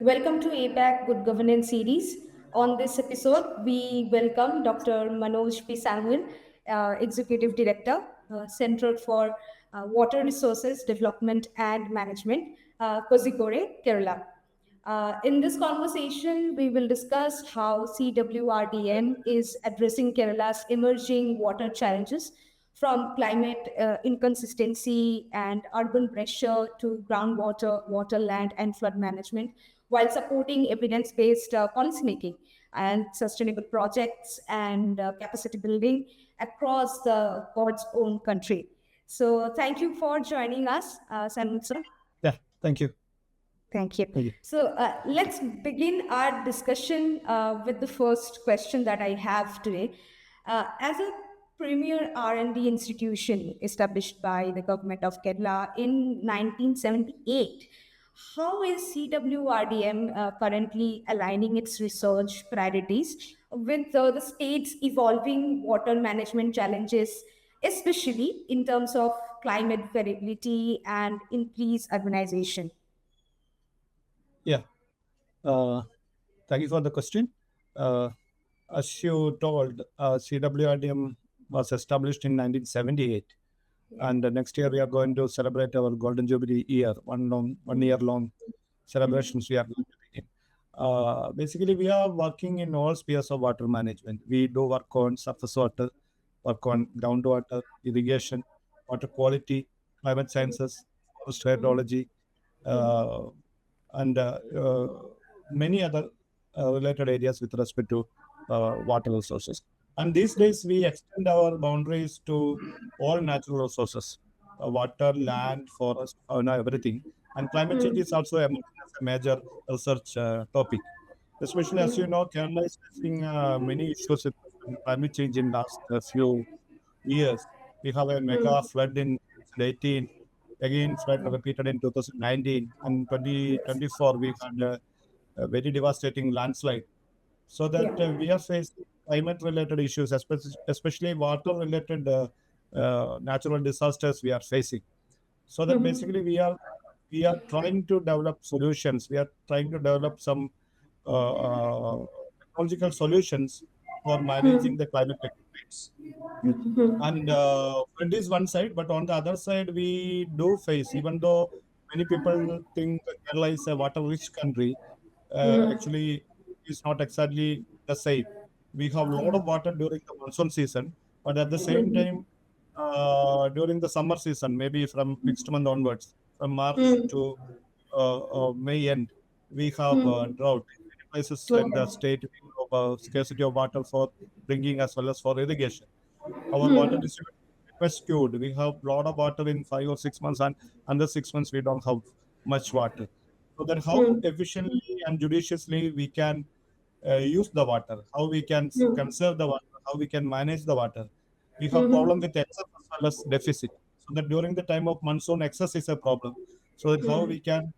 Welcome to APAC Good Governance series. On this episode, we welcome Dr. Manoj P. Sangwin, Executive Director, Center for Water Resources Development and Management, Kozhikode, Kerala. In this conversation, we will discuss how CWRDM is addressing Kerala's emerging water challenges from climate inconsistency and urban pressure to groundwater, water, land, and flood management, while supporting evidence based policymaking and sustainable projects and capacity building across God's own country. So, thank you for joining us, Sanmut sir. Yeah, thank you. Thank you. Thank you. So let's begin our discussion with the first question that I have today. As a premier R&D institution established by the government of Kerala in 1978, how is CWRDM currently aligning its research priorities with the state's evolving water management challenges, especially in terms of climate variability and increased urbanization? Yeah, uh, thank you for the question. Uh, as you told, CWRDM was established in 1978, and next year we are going to celebrate our Golden Jubilee year, 1 year long celebrations we are going to begin. Basically, we are working in all spheres of water management. We do work on surface water, work on groundwater, irrigation, water quality, climate sciences, forest hydrology, uh, and many other related areas with respect to water resources. And these days, we extend our boundaries to all natural resources, water, land, forest, everything. And climate change is also emerging as a major research topic. Especially as you know, Kerala is facing many issues with climate change in last few years. We have a mega flood in 2018, again flood repeated in 2019, and 2024 we had a very devastating landslide. So that we are facing climate-related issues, especially water-related natural disasters we are facing. So that basically we are trying to develop solutions. We are trying to develop some technological solutions for managing the climate effects. Yes. And it is one side, but on the other side, we do face, even though many people think Kerala is a water-rich country, actually it's not exactly the same. We have a lot of water during the monsoon season, but at the same time, during the summer season, maybe from next month onwards, from March to May end, we have drought. In many places in the state, we have scarcity of water for drinking as well as for irrigation. Our water distribution is skewed. We have a lot of water in 5 or 6 months, and under 6 months we don't have much water. So that how efficiently and judiciously we can use the water, how we can conserve the water, how we can manage the water. We have problem with excess as well as deficit. So that during the time of monsoon, excess is a problem. So that how we can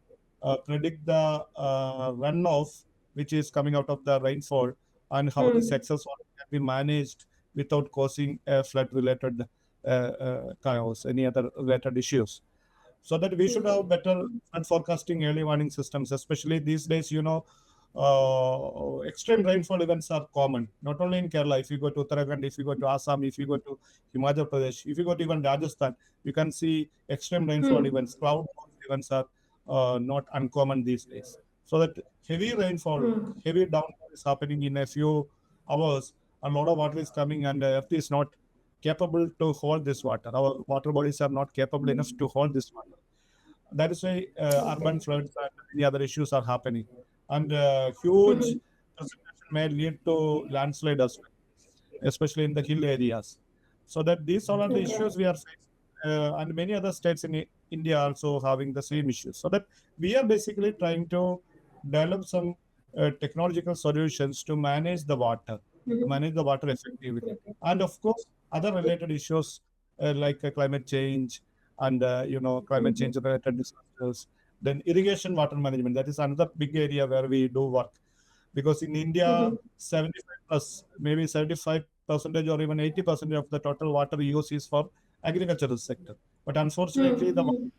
predict the runoff which is coming out of the rainfall, and how this excess water can be managed without causing flood-related chaos, any other related issues. So that we should have better flood forecasting, early warning systems, especially these days. Extreme rainfall events are common, not only in Kerala. If you go to Uttarakhand, if you go to Assam, if you go to Himachal Pradesh, if you go to even Rajasthan, you can see extreme rainfall events. Cloud events are not uncommon these days. So that heavy rainfall, heavy downpour is happening in a few hours. A lot of water is coming, and Earth is not capable to hold this water. Our water bodies are not capable enough to hold this water. That is why urban floods and many other issues are happening. And huge precipitation may lead to landslide as well, especially in the hill areas. So that these all are the issues we are facing, and many other states in India also having the same issues. So that we are basically trying to develop some technological solutions to manage the water, effectively, and of course other related issues like climate change and climate change related disasters. Then irrigation water management, that is another big area where we do work, because in India, 75 plus, maybe 75 percentage or even 80% of the total water use is for agricultural sector. But unfortunately, the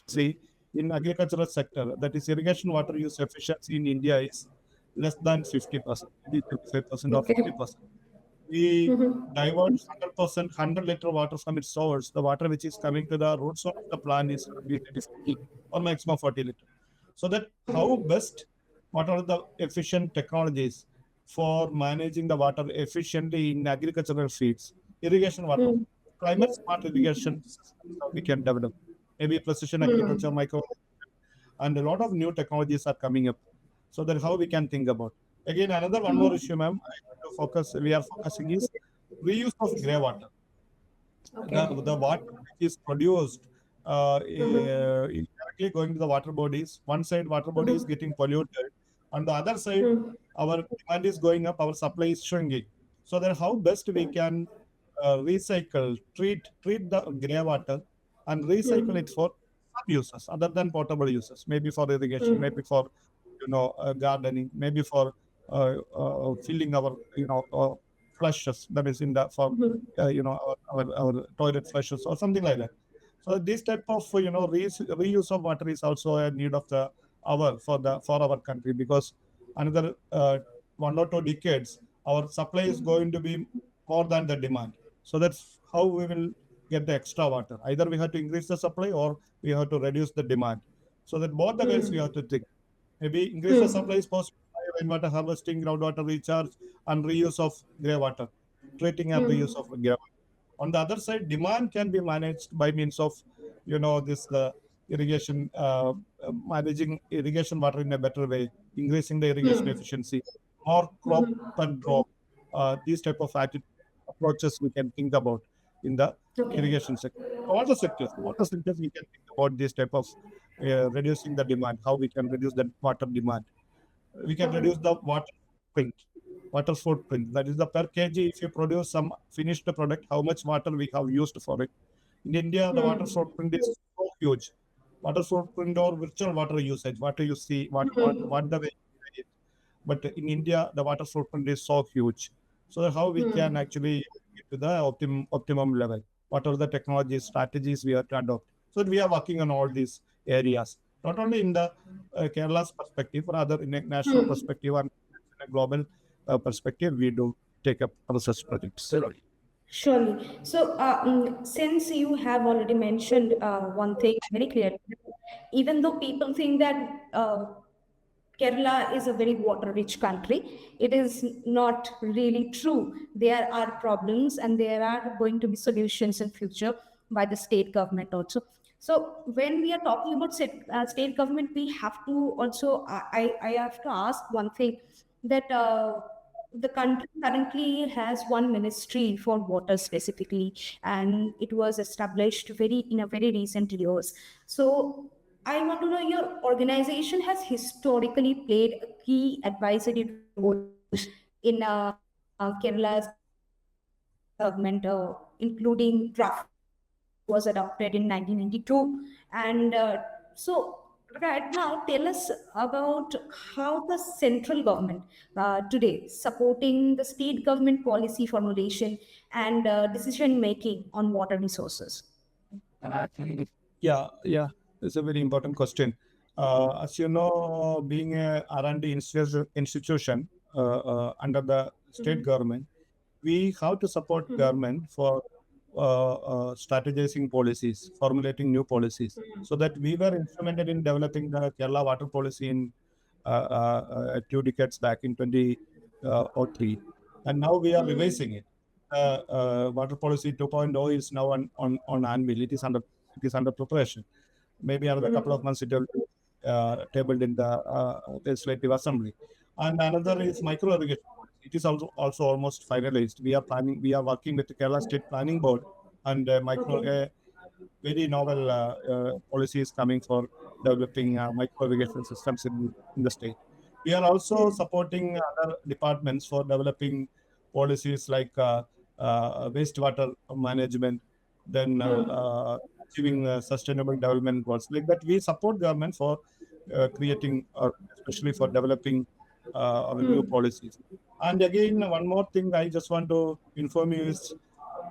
see, in agricultural sector, that is irrigation water use efficiency in India is less than 50%, maybe 25% or Okay. 40%. We Mm-hmm. divert 100%, 100-liter water from its source. The water which is coming to the root zone of the plant is maybe 50 or maximum 40 liter. So that how best, what are the efficient technologies for managing the water efficiently in agricultural fields? Irrigation water, climate smart irrigation systems we can develop. Maybe precision agriculture, micro, and a lot of new technologies are coming up. So that how we can think about. Again, another one more issue, ma'am, I want to focus. We are focusing is reuse of grey water. The Okay. water which is produced is directly going to the water bodies. One side water body is getting polluted, on the other side our demand is going up, our supply is shrinking. So then how best we can recycle, treat the grey water and recycle it for some uses other than potable uses, maybe for irrigation, maybe for gardening, maybe for filling our flushes, that is in the for our toilet flushes or something like that. So this type of reuse of water is also a need of the hour for our country, because another 1 or 2 decades our supply is going to be more than the demand. So that's how we will get the extra water. Either we have to increase the supply or we have to reduce the demand. So that both the ways we have to think. Maybe increase the supply is possible by rainwater harvesting, groundwater recharge, and reuse of grey water, treating and reuse of grey water. On the other side, demand can be managed by means of, this irrigation, managing irrigation water in a better way, increasing the irrigation efficiency, or crop and drop. These type of approaches we can think about in the Okay. irrigation sector. Water sectors we can think about this type of reducing the demand, how we can reduce the water demand. We can reduce the footprint, water footprint. That is the per kg. If you produce some finished product, how much water we have used for it. In India, the water footprint is so huge. Water footprint or virtual water usage. What do you see? What the way you say it. But in India, the water footprint is so huge. So how we can actually get to the optimum level? What are the technology strategies we have to adopt? So we are working on all these areas, not only in the Kerala's perspective, but other in a national perspective and in a global perspective, we do take up research projects. Surely. So, since you have already mentioned one thing very clearly, even though people think that Kerala is a very water rich country, it is not really true. There are problems and there are going to be solutions in future by the state government also. So when we are talking about state government, we have to also, I have to ask one thing, that the country currently has one ministry for water specifically, and it was established very in a very recent years. So I want to know, your organization has historically played a key advisory role in Kerala's government, including draft water policy, which was adopted in 1992. And so, right now, tell us about how the central government today supporting the state government policy formulation and decision making on water resources. Yeah, it's a very important question. As you know, being a R&D institution under the state government, we have to support government for strategizing policies, formulating new policies, so that we were instrumental in developing the Kerala water policy in 2 decades back in 2003, and now we are revising it. Water policy 2.0 is now on anvil. It is under preparation. Maybe another couple of months it will be tabled in the legislative assembly. And another is micro irrigation policy. It is also almost finalized. We are working with the Kerala State Planning Board, and very novel policy is coming for developing micro irrigation systems in the state. We are also supporting other departments for developing policies like wastewater management, then achieving sustainable development goals. Like that, we support government for creating, or especially for developing our new policies. And again, one more thing I just want to inform you is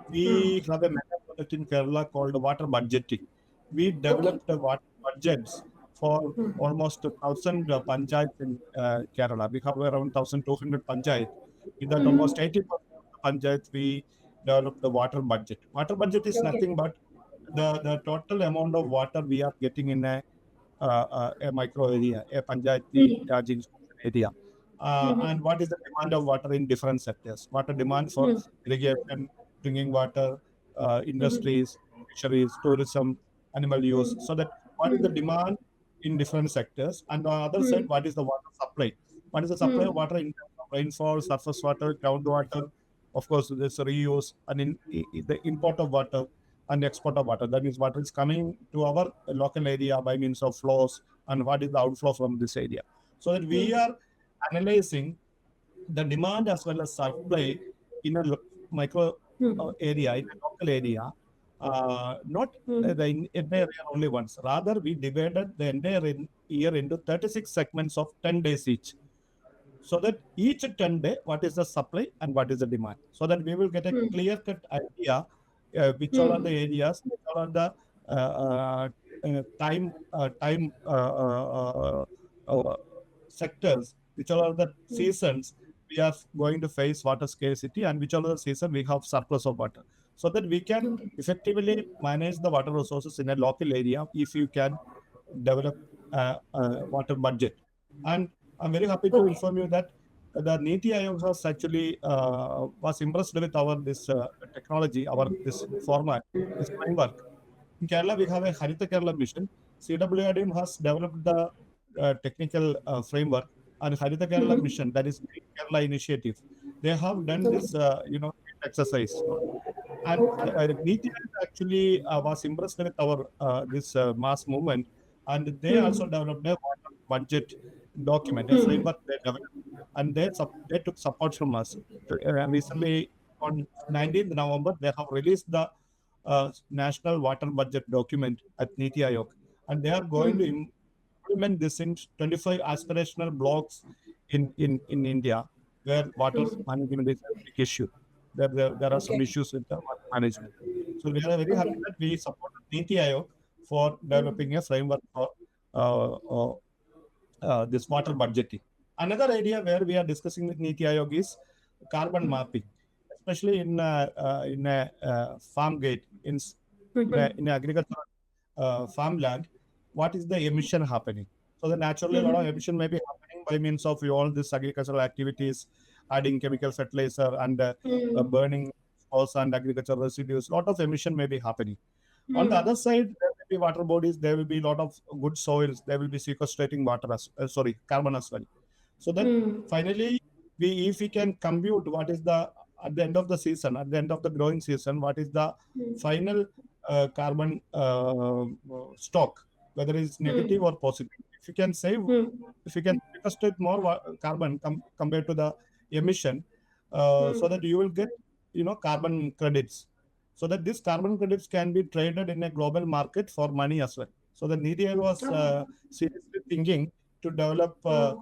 we have a mega project in Kerala called water budgeting. We Okay. developed water budgets for almost 1,000 panchayats in Kerala. We have around 1,200 panchayats. In that, almost 80% of the panchayats, we develop the water budget. Water budget is Okay. nothing but the total amount of water we are getting in a micro area, a panchayati Hmm. Raj area. And what is the demand of water in different sectors? Water demand for irrigation, drinking water, industries, fisheries, tourism, animal use. So that what is the demand in different sectors? And on the other side, what is the water supply? What is the supply of water in terms of rainfall, surface water, groundwater? Of course, there's a reuse and the import of water and export of water. That means water is coming to our local area by means of flows and what is the outflow from this area. So that we are analyzing the demand as well as supply in a micro area, in a local area, not the entire year only once. Rather, we divided the entire year into 36 segments of 10 days each, so that each 10 day what is the supply and what is the demand, so that we will get a clear cut idea which all are the areas, which all are the time sectors, which all are the seasons we are going to face water scarcity, and which all are the season we have surplus of water, so that we can effectively manage the water resources in a local area if you can develop water budget. And I'm very happy to Okay. inform you that the Niti Aayog has actually was impressed with our this technology, our this format, this framework. In Kerala, we have a Harita Kerala mission. CWRDM has developed the technical framework, and Harita Kerala mission, that is Green Kerala initiative. They have done this, exercise. And Niti Aayog actually was impressed with our this mass movement, and they also developed a water budget document, a framework they developed, and they took support from us. Recently, on 19th November, they have released the national water budget document at Niti Aayog, and they are going to implement this in 25 aspirational blocks in India, where water management is a big issue. There are some Okay. issues with the water management. So we are very happy Okay. that we support Niti Aayog for developing a framework for uh, uh, this water budgeting. Another area where we are discussing with Niti Aayog is carbon mapping, especially in a farm gate in agricultural farmland. What is the emission happening? So the naturally a lot of emission may be happening by means of all these agricultural activities, adding chemical fertilizer and burning fossil and agricultural residues. A lot of emission may be happening. On the other side, there will be water bodies. There will be a lot of good soils. There will be sequestrating water, carbon as well. So that finally, if we can compute what is the at the end of the season, at the end of the growing season, what is the final carbon stock, whether it's negative or positive. If you can save, if you can sequestrate more carbon compared to the emission, so that you will get carbon credits, so that these carbon credits can be traded in a global market for money as well. So the Niti was seriously thinking to develop some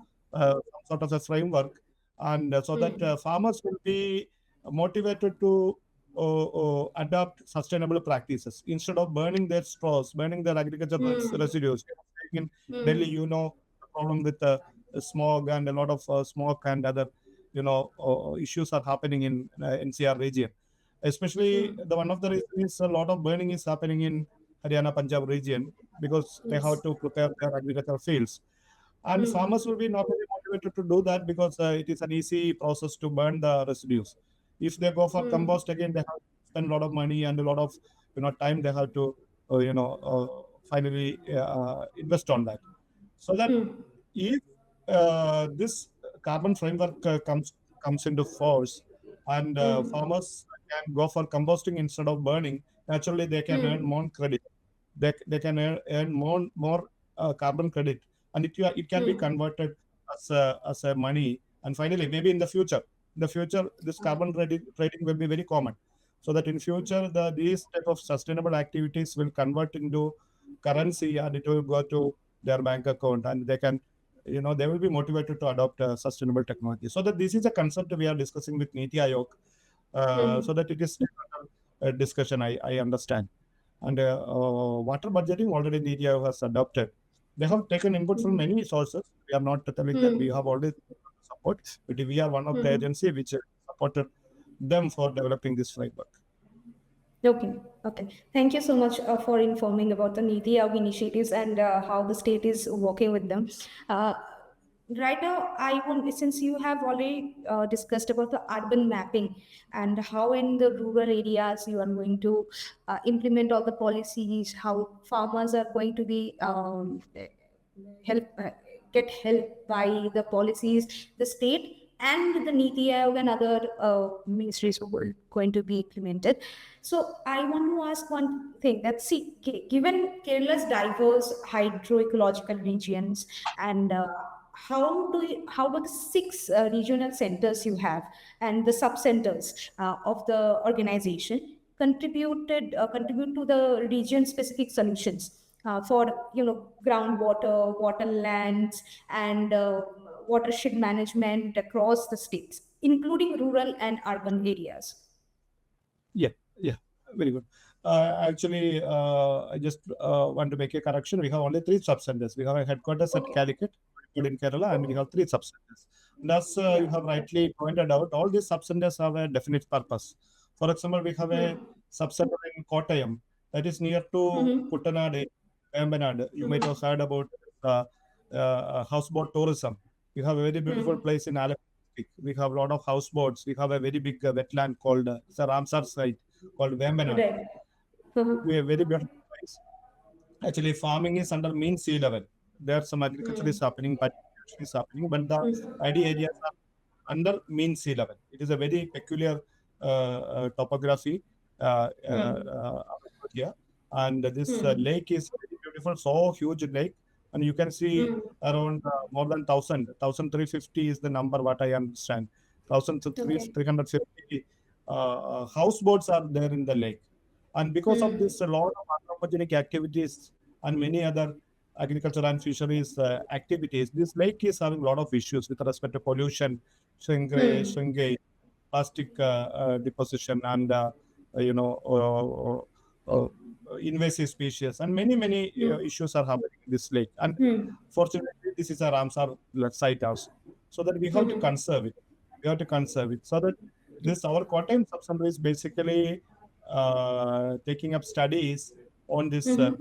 sort of a framework, and so that farmers will be motivated to adopt sustainable practices instead of burning their straws, burning their agricultural residues. In Delhi, the problem with smog and a lot of smoke and other, issues are happening in NCR region. Especially the one of the reasons is a lot of burning is happening in Haryana, Punjab region, because they have Yes. to prepare their agricultural fields. And farmers will be not only motivated to do that because it is an easy process to burn the residues. If they go for compost again, they have to spend a lot of money and a lot of time they have to finally invest on that. So that if this carbon framework comes into force, and farmers can go for composting instead of burning, naturally they can earn more credit. They can earn more carbon credit, and it can be converted as a money. And finally, maybe in the future, this carbon trading will be very common, so that in future these type of sustainable activities will convert into currency, and it will go to their bank account, and they will be motivated to adopt sustainable technology. So that this is a concept we are discussing with Niti Aayog, so that it is still under discussion. I understand. And water budgeting already Niti Aayog has adopted. They have taken input from many sources. We are not telling that we have already support, but we are one of the agency which supported them for developing this framework. Okay, okay. Thank you so much for informing about the Niti Aayog initiatives and how the state is working with them. Uh, right now, I want, since you have already discussed about the urban mapping and how in the rural areas you are going to implement all the policies, how farmers are going to be help get help by the policies, the state and the Niti Aayog and other ministries who are going to be implemented. So I want to ask one thing that see, given Kerala's diverse hydroecological regions and how do the six regional centers you have and the sub centers of the organization contribute to the region specific solutions for groundwater, waterlands, and watershed management across the states, including rural and urban areas. Yeah, yeah, very good. Actually, I just want to make a correction. We have only three sub-centers. We have a headquarters at Okay. Calicut in Kerala, and we have three sub-centers. And as Yeah. you have rightly pointed out, all these sub-centers have a definite purpose. For example, we have a Hmm. sub-center in Kottayam that is near to Mm-hmm. Kuttanad, Vembanad. You might have Mm-hmm. heard about uh, houseboat tourism. We have a very beautiful Hmm. place in Alappuzha. We have a lot of houseboats. We have a very big wetland called it's a Ramsar site called Vembanad. Right. Mm-hmm. We have very beautiful place. Actually, farming is under mean sea level. There some agriculture is happening, but is happening, but the paddy areas are under mean sea level. It is a very peculiar topography here, and this lake is very beautiful, so huge lake, and you can see around more than 1,350 is the number what I understand. Okay. 350 houseboats are there in the lake, and because of Hmm. this, a lot of anthropogenic activities and many other agriculture and fisheries activities, this lake is having a lot of issues with respect to pollution, Hmm. shrinkage, plastic deposition, and invasive species, and many Hmm. issues are happening in this lake. And Hmm. fortunately, this is a Ramsar site house, so that we have to Hmm. conserve it. We have to conserve it so that this our Kottayam subcenter is basically taking up studies on this Hmm.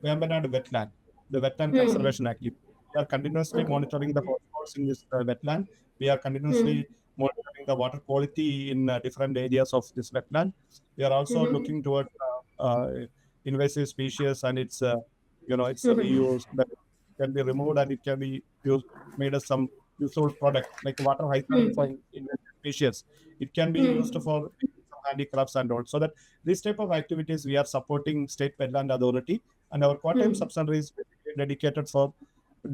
Vembanad wetland, the wetland Hmm. conservation activity. We are continuously Okay. monitoring the hotspots in this wetland. We are continuously Hmm. monitoring the water quality in different areas of this wetland. We are also Hmm. looking towards invasive species, and its Hmm. reuse that can be removed, and it can be used, made as some useful product like water hydrant for Hmm. invasive species. It can be used Hmm. for some handicrafts and all. So that this type of activities we are supporting State Wetland Authority, and our Kottayam Hmm. subcenter is basically dedicated for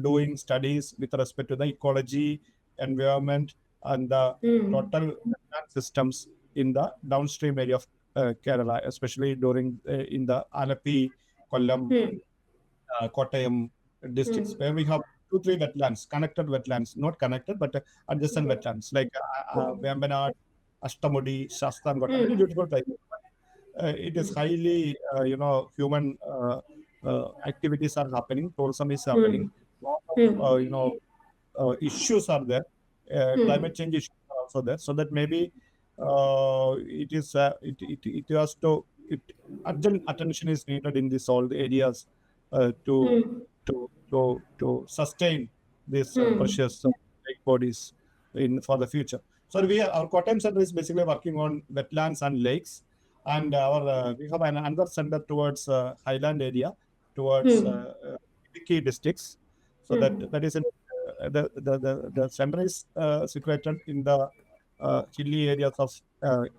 doing studies with respect to the ecology, environment, and the Hmm. total wetland systems in the downstream area of Kerala, especially during in the Alapi, Kollam, Hmm. Kottayam districts, Hmm. where we have two, three wetlands, connected wetlands, not connected, but adjacent Okay. wetlands like Okay. Vembanad, Ashtamudi, Shastangotta, very Hmm. beautiful place. It is highly, human activities are happening, tourism is happening, Hmm. lot of, Hmm. issues are there, climate Hmm. change issues are also there, so that maybe it has to, urgent attention is needed in this all the areas to Hmm. to sustain these Hmm. precious lake bodies in for the future. So our Kottayam Center is basically working on wetlands and lakes, and our we have another center towards highland area, towards Hmm. Idukki districts. So Hmm. that is in, the center is situated in the hilly areas of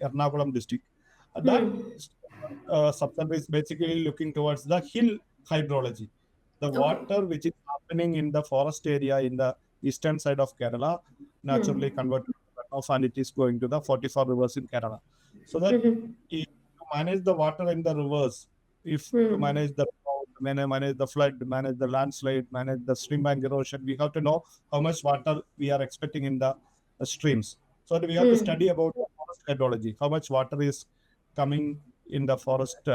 Ernakulam district. That Hmm. subcenter is basically looking towards the hill hydrology, the Okay. water which is happening in the forest area in the eastern side of Kerala naturally Hmm. converted to runoff, and it is going to the 44 rivers in Kerala. So that Hmm. to manage the water in the rivers, if to Hmm. manage the drought, manage the flood, manage the landslide, manage the stream bank erosion, we have to know how much water we are expecting in the streams. So that we have to Hmm. study about the forest hydrology, how much water is coming in the forest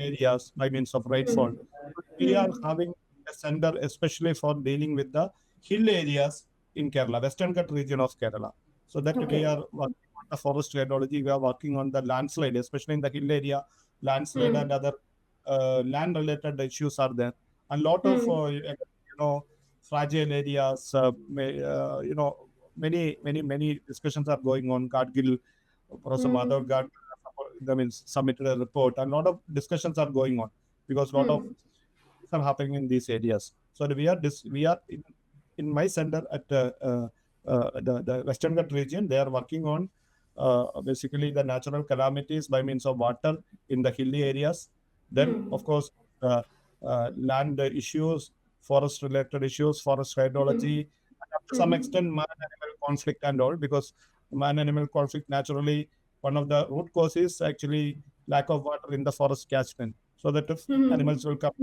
areas by means of rainfall. Hmm. We are Hmm. having a center especially for dealing with the hill areas in Kerala, Western Ghats region of Kerala. So that we Okay. are working on the forest hydrology, we are working on the landslide, especially in the hill area, landslide and Hmm. other land related issues are there. And lot of Hmm. fragile areas, many discussions are going on. Gadgil, Professor Madhav Hmm. Gadgil, I mean, submitted a report, and a lot of discussions are going on because a lot of Hmm. things are happening in these areas. So we are in my center at the Western Ghats region. They are working on basically the natural calamities by means of water in the hilly areas. Then, of Hmm. course, land issues, forest related issues, forest hydrology, and up to some Hmm. extent, man-animal conflict and all, because man-animal conflict naturally one of the root causes is actually lack of water in the forest catchment, so that if animals Hmm. will come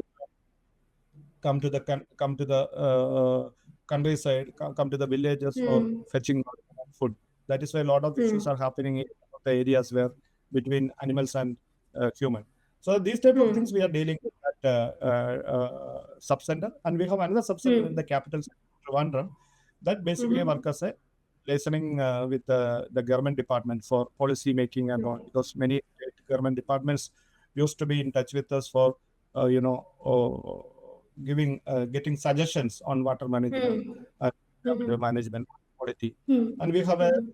to the countryside, come to the villages for Hmm. fetching food. That is why a lot of issues Hmm. are happening in the areas where between animals and human. So these type of things Hmm. we are dealing with at sub center, and we have another sub center in the Hmm. capital center, Trivandrum, that basically Hmm. work as a listening with the government department for policy making and all, because many state government departments used to be in touch with us for giving getting suggestions on water management Hmm. and Hmm. management quality. Hmm. And we have a Hmm.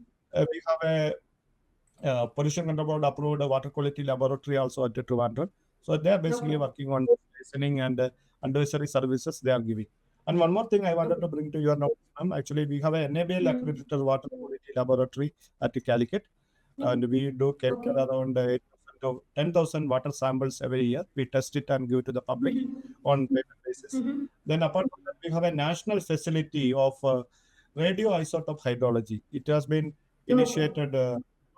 pollution control board approved water quality laboratory also at Trivandrum. So they are basically Okay. working on listening and advisory services they are giving. And one more thing I wanted to Okay. bring to your notice, ma'am. Actually, we have an NABL Hmm. accredited water quality laboratory at Calicut, and we do capture Okay. around 8,000 to 10,000 water samples every year. We test it and give to the public Hmm. on payment basis. Hmm. Then apart from that, we have a national facility of radioisotope hydrology. It has been Okay. initiated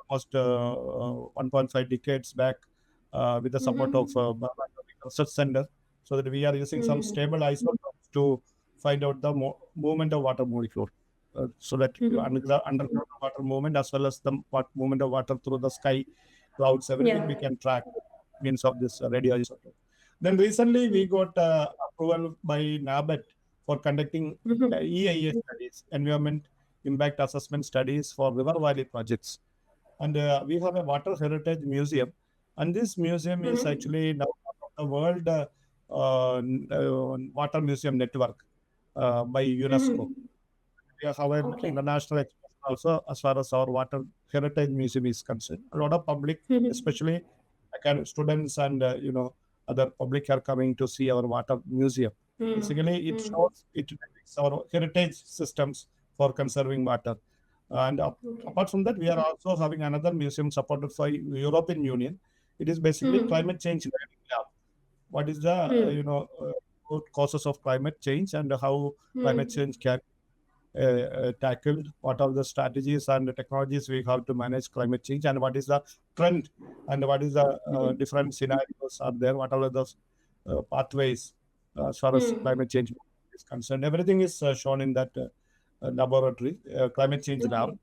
almost 1.5 decades back with the support of Hmm. Research Center, so that we are using some Hmm. stable isotopes to find out the movement of water molecule. So that Hmm. underground water movement as well as the movement of water through the sky, clouds, everything Yeah. we can track means of this radioisotope. Then recently we got approval by NABET for conducting Hmm. EIA studies, environment impact assessment studies for river valley projects. And we have a water heritage museum, and this museum is Hmm. actually now part of the world water museum network by UNESCO. Hmm. We have an Okay. international exposure also as far as our water heritage museum is concerned. A lot of public, Hmm. especially students and other public, are coming to see our water museum. Hmm. Basically, it Hmm. shows it depicts our heritage systems for conserving water. And Okay. apart from that, we are also having another museum supported by European Union. It is basically Hmm. climate change learning lab. What is the Hmm. root causes of climate change and how climate Hmm. change can tackled, what are the strategies and the technologies we have to manage climate change, and what is the trend, and what is the Hmm. different scenarios are there, what are the pathways as far as Hmm. climate change is concerned. Everything is shown in that laboratory, climate change lab, Okay.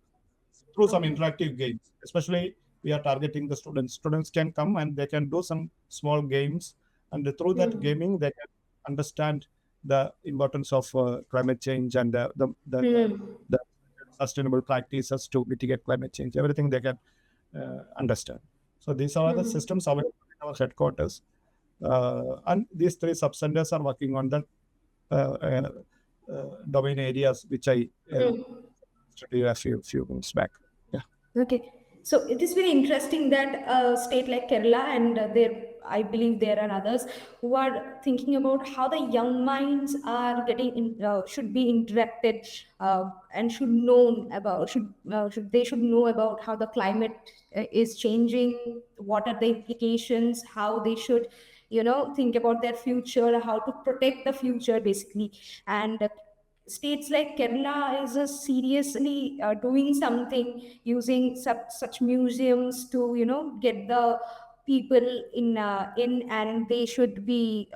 through some Okay. interactive games. Especially, we are targeting the students. Students can come and they can do some small games, and through that Hmm. gaming, they can understand the importance of climate change and Hmm. the sustainable practices to mitigate climate change. Everything they can understand. So these are the Hmm. systems available in our headquarters, and these three sub-centers are working on the domain areas which I Hmm. studied a few months back. Yeah. Okay. So it is very interesting that a state like Kerala and there, I believe there are others who are thinking about how the young minds are getting should be interacted and should known about should they should know about how the climate is changing, what are the implications, how they should think about their future, how to protect the future basically, and states like Kerala is seriously doing something using such museums to get the people in, and they should be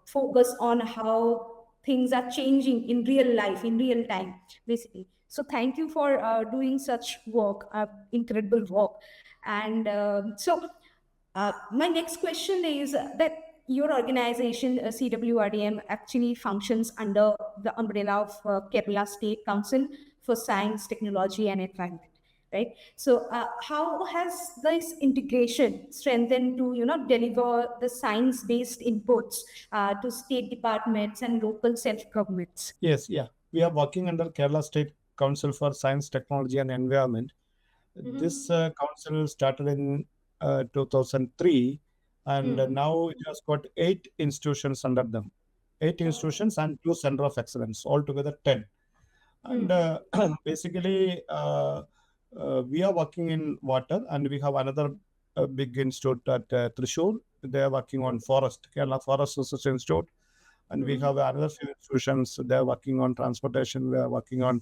focused on how things are changing in real life in real time basically. So thank you for doing such work, incredible work. And my next question is that your organization, CWRDM, actually functions under the umbrella of Kerala State Council for Science, Technology, and Environment. Right. So, how has this integration strengthened to deliver the science-based inputs to state departments and local self-governments? Yes, yeah. We are working under Kerala State Council for Science, Technology, and Environment. This council started in 2003, and now it has got 8 institutions under them. 8 institutions and 2 center of excellence, altogether 10. And basically, we are working in water, and we have another big institute at Thrissur. They are working on forest, Kerala Forest Research Institute. And we have another few institutions. They are working on transportation. We are working on,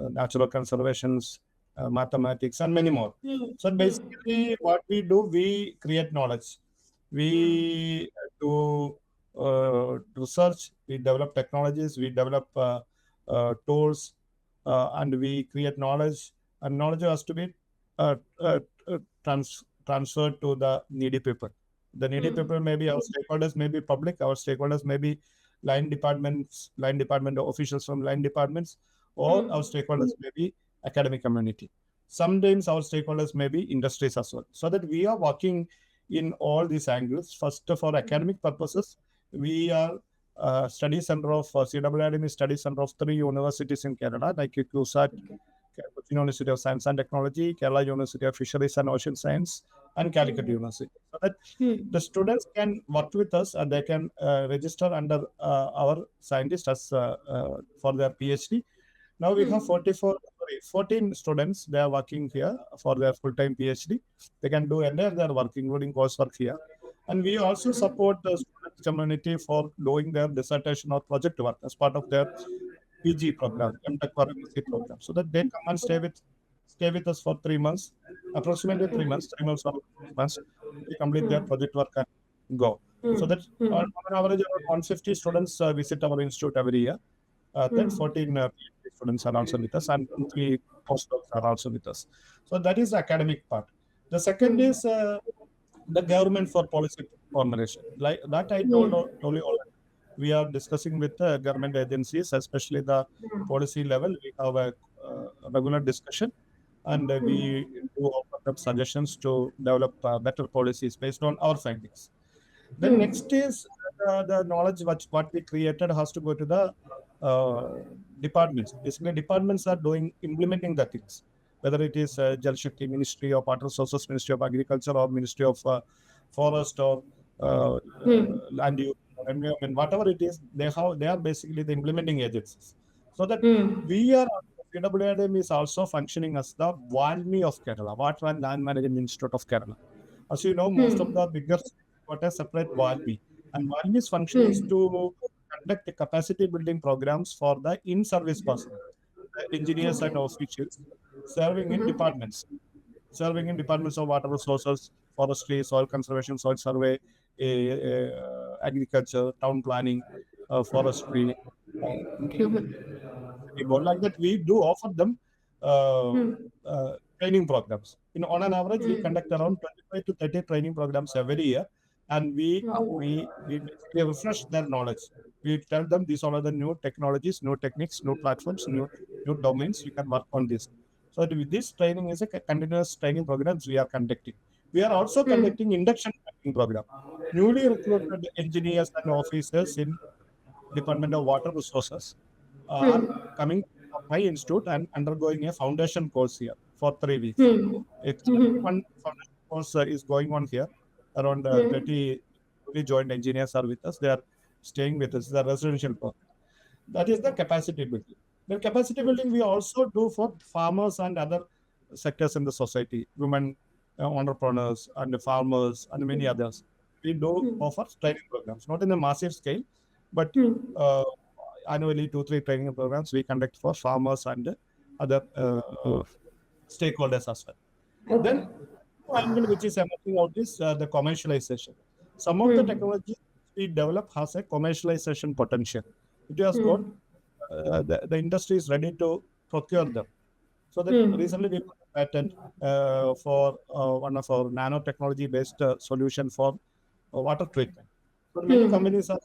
natural conservations, mathematics, and many more. So basically, what we do, we create knowledge. We do research. We develop technologies. We develop tools, and we create knowledge. And knowledge has to be uh, uh, transferred to the needy people. The needy people may be our stakeholders, may be public. Our stakeholders may be line departments, line department officials from line departments, or our stakeholders may be academic community. Sometimes our stakeholders may be industries as well. So that we are working in all these angles. First, for academic purposes, we are study center of CWRDM is study center of 3 universities in Kerala, like CUSAT, Cochin University of Science and Technology, Kerala University of Fisheries and Ocean Science, and Calicut University. So that the students can work with us and they can register under our scientists as for their PhD. Now we have 14 students. They are working here for their full-time PhD. They can do entire their work, including coursework here. And we also support the student community for doing their dissertation or project work as part of their PG program, MTech or MSc program, so that they come and stay with us for 3 months, approximately 3 months, 3 months or 6 months. They complete their project work and go. So that on an average, about 150 students visit our institute every year. Then 14 PhD students are also with us, and 3 postdocs are also with us. So that is the academic part. The second is the government for policy formulation. Like that, I told you already. We are discussing with the government agencies, especially the policy level. We have a regular discussion, and we do offer them suggestions to develop better policies based on our findings. Then next is the knowledge what we created has to go to the departments. Basically, departments are implementing the things, whether it is Jal Shakti Ministry of Water Resources, Ministry of Agriculture, or Ministry of Forest, or land use, environment, whatever it is. They are basically the implementing agencies. So that we are CWRDM is also functioning as the Valmi of Kerala, Water and Land Management Institute of Kerala. As you know, most of the bigger got a separate Valmi. And Valmi's function is to conduct the capacity building programs for the in-service personnel, the engineers and officials serving in departments of water resources, forestry, soil conservation, soil survey, agriculture, town planning, forestry, like that. We do offer them uh, training programs. On an average, we conduct around 25 to 30 training programs every year, and we basically refresh their knowledge. We tell them these are the new technologies, new techniques, new platforms, new domains. You can work on this. So with this training is a continuous training programs we are conducting. We are also conducting induction training program. Newly recruited engineers and officers in Department of Water Resources are coming to my institute and undergoing a foundation course here for 3 weeks. It's one foundation course is going on here. Around 30 newly joined engineers are with us. They are staying with us. The residential program. That is the capacity building. Then capacity building we also do for farmers and other sectors in the society, women entrepreneurs and farmers and many others. We do offer training programs, not in a massive scale, but uh, annually 2-3 training programs we conduct for farmers and other stakeholders as well. Then angle which is emerging out is the commercialization. Some of the technologies we develop has a commercialization potential. It has got the industry is ready to procure them. So that recently we got a patent for one of our nanotechnology based solution for water treatment. So many Hmm. companies are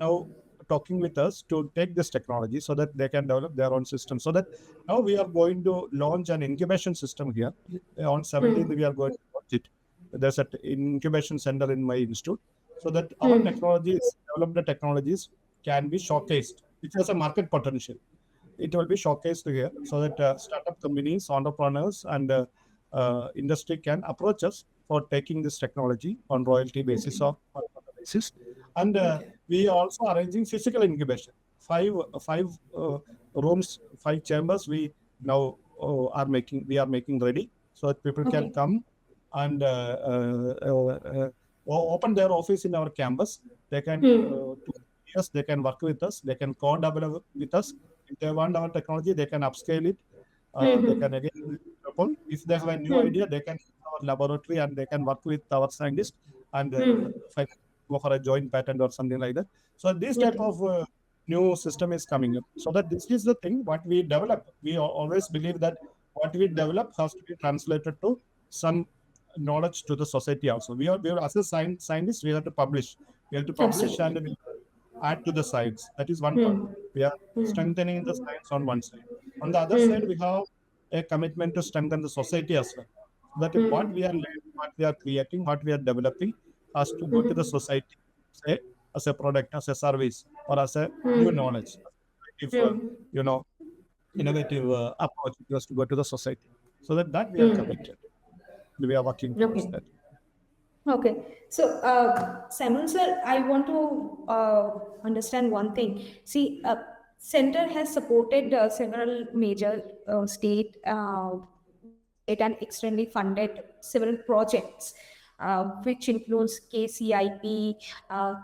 now talking with us to take this technology so that they can develop their own system. So that now we are going to launch an incubation system here. On 17th, we are going to launch it. There's an incubation center in my institute, so that our technologies, developed technologies, can be showcased, which has a market potential. It will be showcased here so that startup companies, entrepreneurs, and industry can approach us for taking this technology on royalty basis or on other basis. And we are also arranging physical incubation. Five rooms, 5 chambers. We now we are making ready so that people can Okay. come and open their office in our campus. They can to yes, they can work with us. They can co-develop with us. If they want our technology, they can upscale it. They can again upon. If they have a new idea, they can use our laboratory and they can work with our scientists and go for a joint patent or something like that. So this type Okay. of new system is coming up. So that this is the thing what we develop. We always believe that what we develop has to be translated to some knowledge to the society also. We are as a scientists, we have to publish. We have to publish and Absolutely. we add to the science. That is one part. Hmm. We are Hmm. strengthening the science on one side. On the other side, Hmm. we have a commitment to strengthen the society as well. So that what we Hmm. are learning, what we are creating, what we are developing has to go to the society, say as a product, as a service, or as a new knowledge. If you know, innovative approach, it has to go to the society. So that we are committed. We are working towards Okay. that. Okay. So, Samuel sir, I want to understand one thing. See, Center has supported several major state and externally funded several projects, which includes KCIP,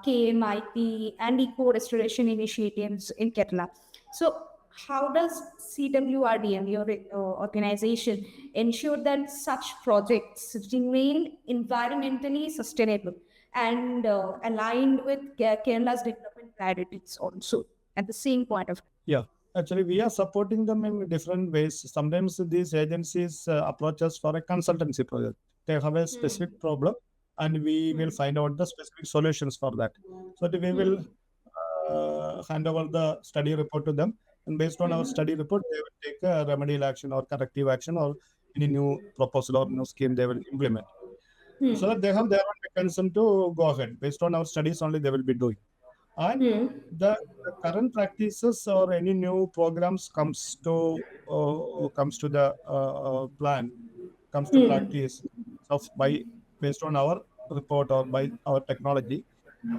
KMIP, and eco restoration initiatives in Kerala. So, how does CWRDM, your organization, ensure that such projects remain environmentally sustainable and aligned with Kerala's development priorities also at the same point of time? Yeah, actually, we are supporting them in different ways. Sometimes these agencies approach us for a consultancy project. They have a specific problem, and we will find out the specific solutions for that. So we will hand over the study report to them, and based on our study report, they will take a remedial action or corrective action or any new proposal or new scheme they will implement. So that they have their own mechanism to go ahead. Based on our studies only, they will be doing. And the current practices or any new programs comes to the plan, comes to practice of by based on our report or by our technology.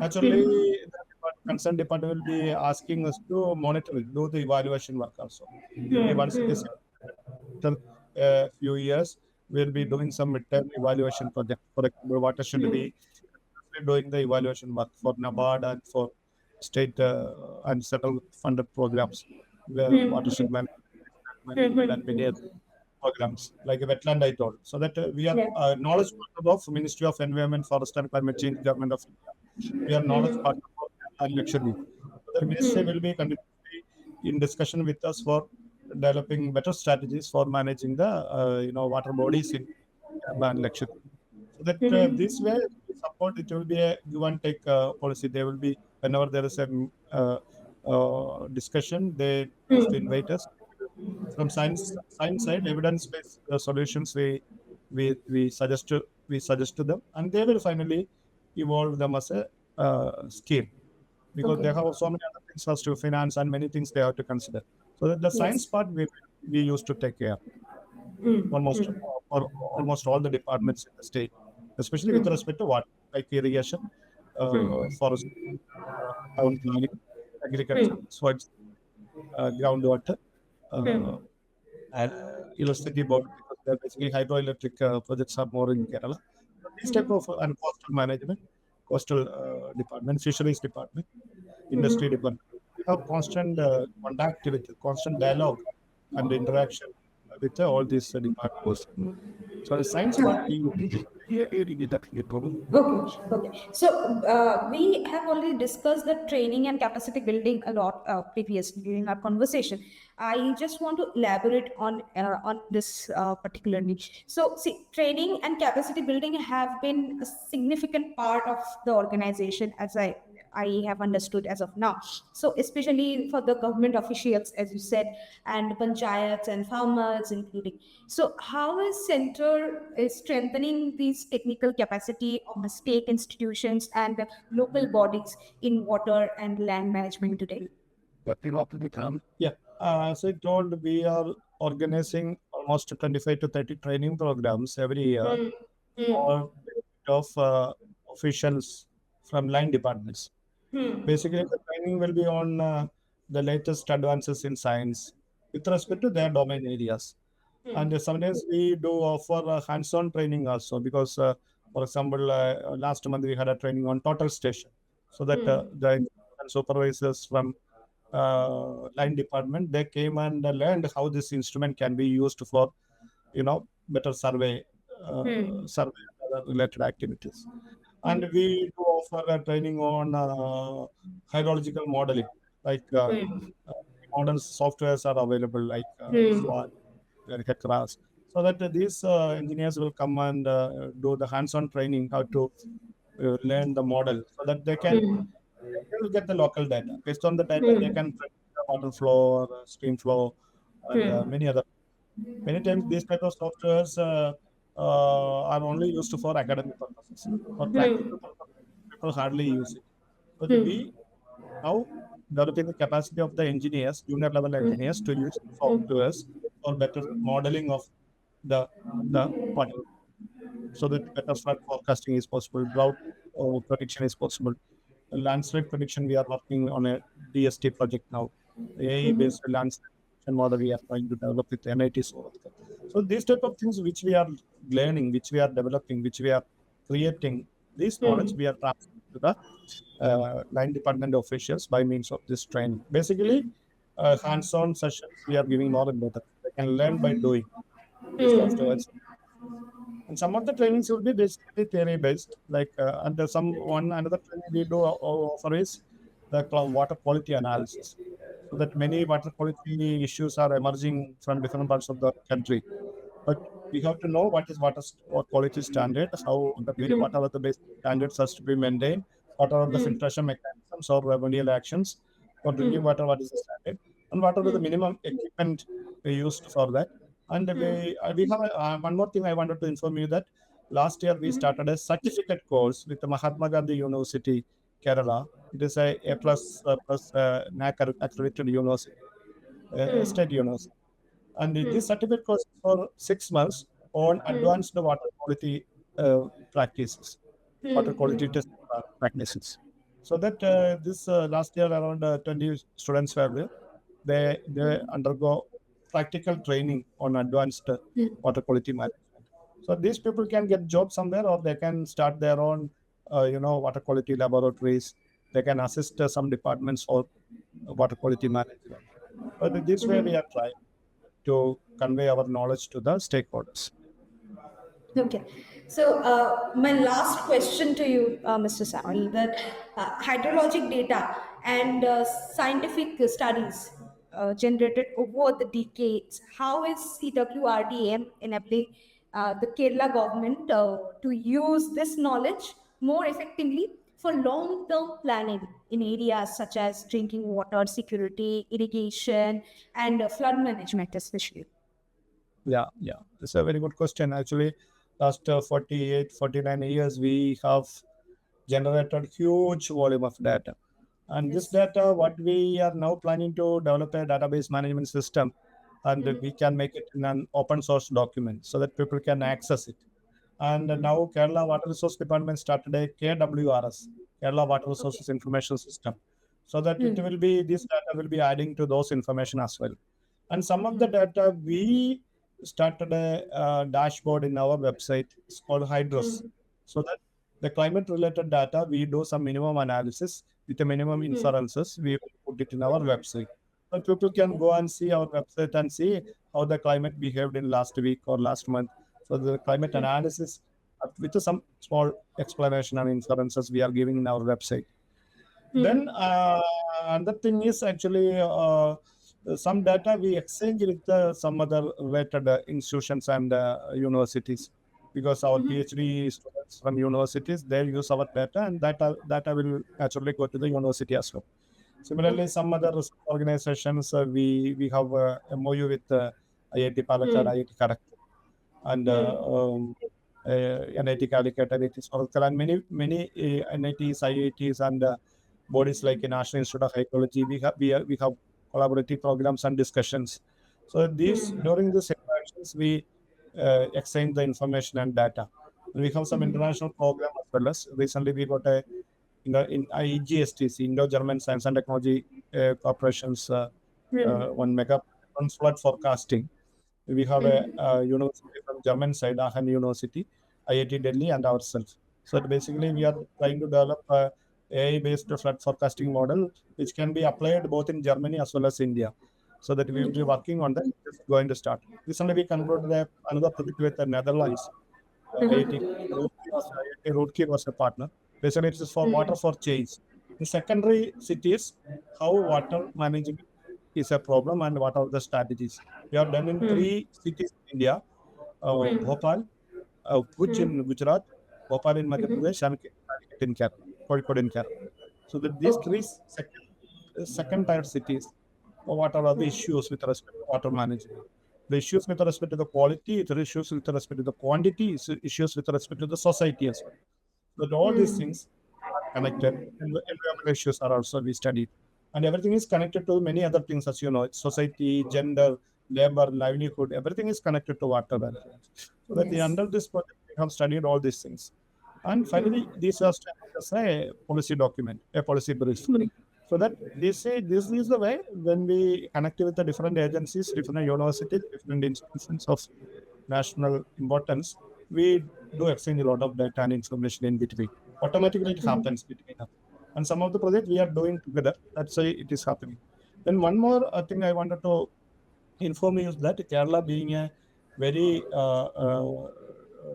Actually, the concerned department will be asking us to monitor it, do the evaluation work also. Maybe once it is after a few years, we'll be doing some midterm evaluation project. For example, water should be doing the evaluation work for NABARD and for state and central funded programs where watershed management and many other programs like a wetland I told. So that we are Yeah. knowledge partner of Ministry of Environment, Forest and Climate Change, Government of India. We are knowledge partner for and Lakshadweep. So the ministry will be continuously in discussion with us for developing better strategies for managing the water bodies in Kerala and Lakshadweep. So that this way we support it will be a give and take policy. There will be whenever there is a discussion, they have to invite us from science side, evidence based solutions. We suggest to them, and they will finally evolve them as a scheme because they Okay. have so many other things has to finance and many things they have to consider. So that the science Yes. part we used to take care almost or almost all the departments in the state, especially with respect to water, like irrigation, forest, town planning, agriculture, soils, groundwater, uh, and electricity board because they're basically hydroelectric projects are more in Kerala. So these type of and coastal management, coastal department, fisheries department, industry department. We have constant contact with, constant dialogue and interaction with all these departments. So the science part, we Okay, okay. So we have already discussed the training and capacity building a lot previously during our conversation. I just want to elaborate on this particular niche. So, see, training and capacity building have been a significant part of the organization, as I have understood as of now. So, especially for the government officials, as you said, and panchayats and farmers, including. So, how is center is strengthening these technical capacity of the state institutions and the local bodies in water and land management today? what we want to become. Yeah. As I told, we are organizing almost 25 to 30 training programs every year Hmm. Hmm. for of officials from line departments. Hmm. Basically, the training will be on the latest advances in science with respect to their domain areas. And sometimes we do offer hands-on training also because, for example, last month we had a training on total station, so that the supervisors from line department, they came and learned how this instrument can be used for, better Hmm. survey and other related activities. And we do offer a training on hydrological modeling, like Hmm. modern softwares are available, like Hmm. SWAT, HECRAS, so that these engineers will come and do the hands-on training how to learn the model, so that they will get the local data. Based on the data, they Hmm. can predict the water flow or stream flow and Hmm. many other. Many times these type of softwares are only used for academic purposes. For practical purposes, people hardly use it. But we now developing the capacity of the engineers, junior level engineers, to use softwares for better modeling of the water, so that better flood forecasting is possible, drought prediction is possible. Landslide prediction, we are working on a DST project now. AI-based landslide prediction model we are trying to develop with MIT Sovatkar. So these type of things which we are learning, which we are developing, which we are creating, this knowledge we are transferring to the line department officials by means of this training. Basically, hands-on sessions we are giving more and better. They can learn by doing this afterwards. And some of the trainings will be basically theory based, like and some one another training we do offer is the water quality analysis, so that many water quality issues are emerging from different parts of the country. But we have to know what is what quality standard, how what are the basic standards has to be maintained, what are the filtration mechanisms or remedial actions for drinking water, what is the standard, and what are the minimum equipment we used for that. And we have one more thing I wanted to inform you that last year we started a certificate course with the Mahatma Gandhi University, Kerala. It is a plus NAC accredited university, state university. And this certificate course is for 6 months on advanced water quality practices, water quality test practices. So that this last year around 20 students were there. They undergo practical training on advanced water quality management. So these people can get job somewhere, or they can start their own, water quality laboratories. They can assist some departments for water quality management. But this way we are trying to convey our knowledge to the stakeholders. Okay. So, my last question to you, Mr. Samuel, that hydrologic data and scientific studies generated over the decades, how is CWRDM enabling the Kerala government to use this knowledge more effectively for long-term planning in areas such as drinking water security, irrigation, and flood management, especially? Yeah, yeah. It's a very good question. Actually, last 48, 49 years, we have generated huge volume of data. And this Yes. data, what we are now planning to develop a database management system, and we can make it in an open source document so that people can access it. And now Kerala Water Resource Department started a KWRS, Kerala Water Okay. Resources Information System, so that it will be this data will be adding to those information as well. And some of the data we started a dashboard in our website. It's called Hydros, so that the climate related data we do some minimum analysis with the minimum inferences. We will put it in our website. So people can go and see our website and see how the climate behaved in last week or last month. So the climate analysis with some small explanation and inferences we are giving in our website. Then another thing is actually some data we exchange with some other related institutions and universities, because our PhD students from universities, they use our data, and data will naturally go to the university as well. Similarly, some other research organizations, we have a MOU with IIT Palakkad, IIT Kharagpur, and NIT Calicut, NIT Oracle, and many NITs, IITs, and bodies like the National Institute of Hydrology. We have collaborative programs and discussions. So these during these interactions, we exchange the information and data. We have some international program as well. As recently we got a in IGSTC, Indo-German Science and Technology Corporation's one mega on flood forecasting. We have a university from German side, Aachen University, IIT Delhi, and ourselves. So basically, we are trying to develop a AI-based flood forecasting model, which can be applied both in Germany as well as India. So that we will be working on that. It's going to start. Recently, we concluded another project with the Netherlands. IIT Roorkee was a partner. Basically, it is for water for change. In secondary cities, how water management is a problem and what are the strategies. We have done in three cities in India: Bhopal, Bhuj in Gujarat, Bhopal in Madhya Pradesh, and Calicut in Kerala, Kozhikode in Kerala. So these three second tier cities, what are the issues with respect to water management? The issues with respect to the quality, the issues with respect to the quantity, issues with respect to the society as well. But all these things are connected, and the environmental issues are also we studied. And everything is connected to many other things, as you know, society, gender, labor, livelihood, everything is connected to water management. So that the Yes. under this project, we have studied all these things. And finally, this was as a policy document, a policy brief. So that they say this is the way when we connect with the different agencies, different universities, different institutions of national importance, we do exchange a lot of data and information in between. Automatically, it happens between us. And some of the projects we are doing together. That's why it is happening. Then one more thing I wanted to inform you is that Kerala, being a very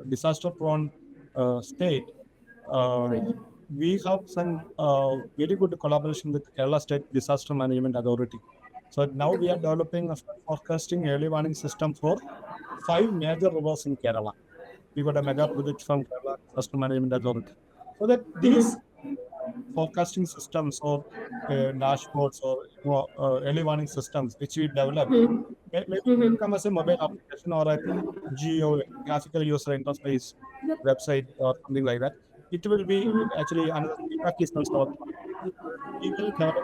disaster-prone state, uh, we have some very good collaboration with Kerala State Disaster Management Authority. So now we are developing a forecasting early warning system for 5 major rivers in Kerala. We got a mega project from Kerala Disaster Management Authority. So that these forecasting systems or dashboards or early warning systems which we develop may come as a mobile application or a geographical user interface website or something like that. It will be actually another feedback is also we will develop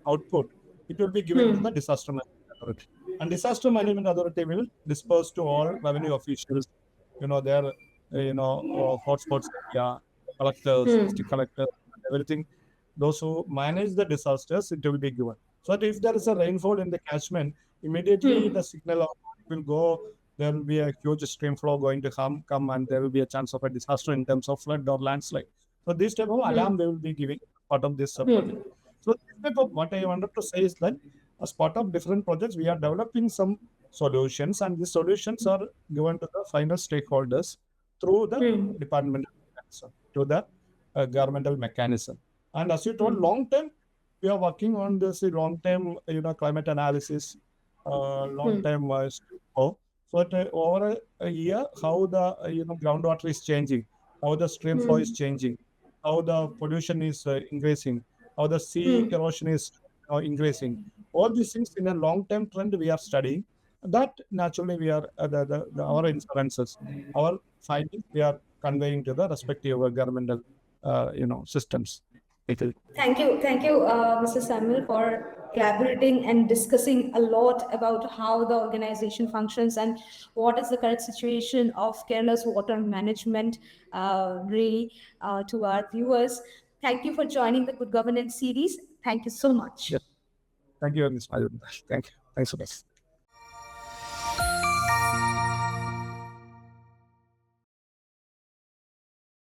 output. It will be given to the disaster management authority, and disaster management authority will disperse to all revenue officials. Their hotspots area, collectors, district collectors, everything. Those who manage the disasters, it will be given. So that if there is a rainfall in the catchment, immediately the signal will go. There will be a huge stream flow going to come, and there will be a chance of a disaster in terms of flood or landslide. So this type of alarm they will be giving part of this project. So this type of what I wanted to say is that as part of different projects, we are developing some solutions, and these solutions are given to the final stakeholders through the departmental mechanism, to the governmental mechanism. And as you told, long term, we are working on this long term, climate analysis, long term so that over a year, how the groundwater is changing, how the stream flow is changing, how the pollution is increasing, how the sea erosion is increasing. All these things in a long-term trend we are studying. That naturally we are our inferences, our findings we are conveying to the respective governmental systems. Thank you, Mr. Samuel, for elaborating and discussing a lot about how the organization functions and what is the current situation of Kerala's water management, really, to our viewers. Thank you for joining the Good Governance series. Thank you so much. Yes. Thank you, Ms. Majid. Thank you. Thanks for this.